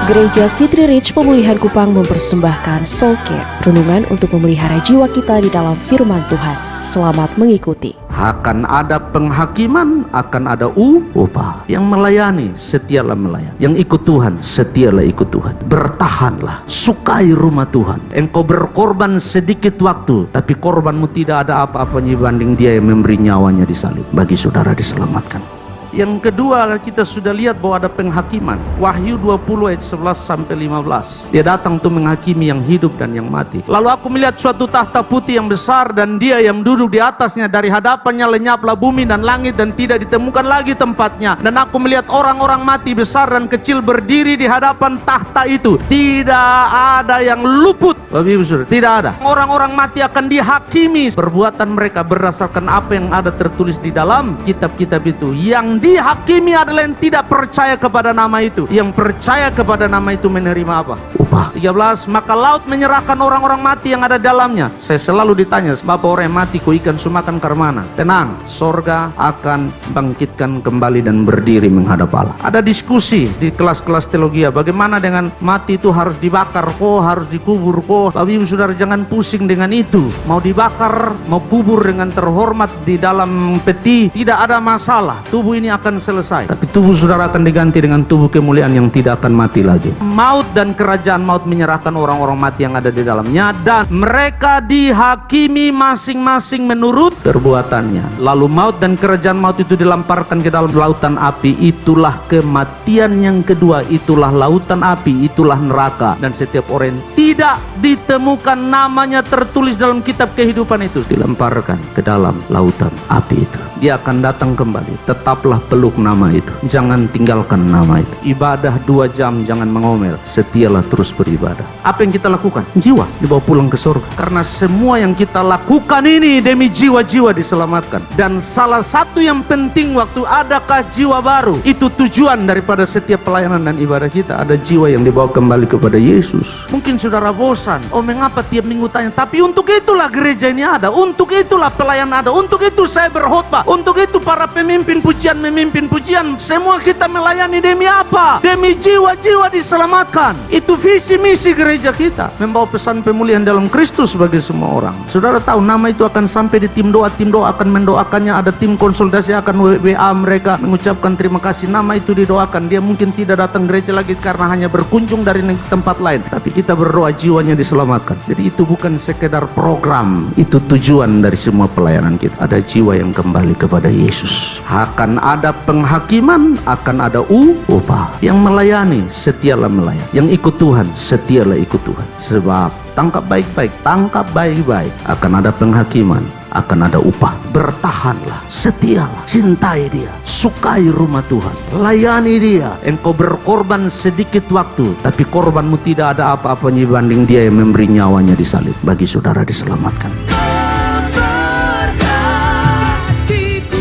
Gereja City Reach Pemulihan Kupang mempersembahkan Soul Care, renungan untuk memelihara jiwa kita di dalam firman Tuhan. Selamat mengikuti. Akan ada penghakiman, akan ada upah. Yang melayani, setialah melayani. Yang ikut Tuhan, setialah ikut Tuhan. Bertahanlah, sukai rumah Tuhan. Engkau berkorban sedikit waktu, tapi korbanmu tidak ada apa-apanya dibanding dia yang memberi nyawanya di salib bagi saudara diselamatkan. Yang kedua, kita sudah lihat bahwa ada penghakiman. Wahyu 20 ayat 11 sampai 15. Dia datang untuk menghakimi yang hidup dan yang mati. Lalu aku melihat suatu tahta putih yang besar, dan dia yang duduk di atasnya. Dari hadapannya lenyaplah bumi dan langit, dan tidak ditemukan lagi tempatnya. Dan aku melihat orang-orang mati besar dan kecil berdiri di hadapan tahta itu. Tidak ada yang luput. Bapak Ibu Saudara, tidak ada. Orang-orang mati akan dihakimi perbuatan mereka berdasarkan apa yang ada tertulis di dalam kitab-kitab itu. Yang dihakimi adalah yang tidak percaya kepada nama itu. Yang percaya kepada nama itu menerima apa? Upah. 13, maka laut menyerahkan orang-orang mati yang ada dalamnya. Saya selalu ditanya, Bapak, orang yang mati ku ikan sumakan karmana? Tenang, sorga akan bangkitkan kembali dan berdiri menghadap Allah. Ada diskusi di kelas-kelas teologi, bagaimana dengan mati itu harus dibakar, kok harus dikubur, kok. Bapak Ibu Saudara, jangan pusing dengan itu. Mau dibakar, mau kubur dengan terhormat di dalam peti, tidak ada masalah. Tubuh ini akan selesai, tapi tubuh saudara akan diganti dengan tubuh kemuliaan yang tidak akan mati lagi. Maut dan kerajaan maut menyerahkan orang-orang mati yang ada di dalamnya, dan mereka dihakimi masing-masing menurut perbuatannya. Lalu maut dan kerajaan maut itu dilemparkan ke dalam lautan api. Itulah kematian yang kedua, itulah lautan api, itulah neraka. Dan setiap orang yang tidak ditemukan namanya tertulis dalam kitab kehidupan itu dilemparkan ke dalam lautan api itu. Dia akan datang kembali. Tetaplah peluk nama itu, jangan tinggalkan nama itu. Ibadah 2 jam, jangan mengomel. Setialah terus beribadah. Apa yang kita lakukan? Jiwa dibawa pulang ke surga. Karena semua yang kita lakukan ini demi jiwa-jiwa diselamatkan. Dan salah satu yang penting, waktu adakah jiwa baru, itu tujuan daripada setiap pelayanan dan ibadah kita. Ada jiwa yang dibawa kembali kepada Yesus. Mungkin saudara bosan, mengapa tiap minggu tanya? Tapi untuk itulah gereja ini ada, untuk itulah pelayanan ada, untuk itu saya berkhotbah, untuk itu para pemimpin pujian memimpin pujian. Semua kita melayani demi apa? Demi jiwa-jiwa diselamatkan. Itu visi misi gereja kita, membawa pesan pemulihan dalam Kristus bagi semua orang. Saudara tahu nama itu akan sampai di tim doa akan mendoakannya. Ada tim konsultasi akan WA mereka mengucapkan terima kasih. Nama itu didoakan. Dia mungkin tidak datang gereja lagi karena hanya berkunjung dari tempat lain, tapi kita berdoa jiwanya diselamatkan. Jadi itu bukan sekedar program, itu tujuan dari semua pelayanan kita. Ada jiwa yang kembali kepada Yesus. Akan ada penghakiman, akan ada upah. Yang melayani, setialah melayani. Yang ikut Tuhan, setialah ikut Tuhan. Sebab tangkap baik-baik, tangkap baik-baik. Akan ada penghakiman, akan ada upah. Bertahanlah, setialah, cintai dia, sukai rumah Tuhan, layani dia. Engkau berkorban sedikit waktu, tapi korbanmu tidak ada apa-apanya dibanding dia yang memberi nyawanya di salib bagi saudara diselamatkan.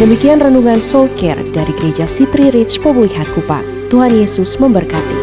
Demikian renungan Soul Care dari Gereja City Reach Pemulihan Kupang. Tuhan Yesus memberkati.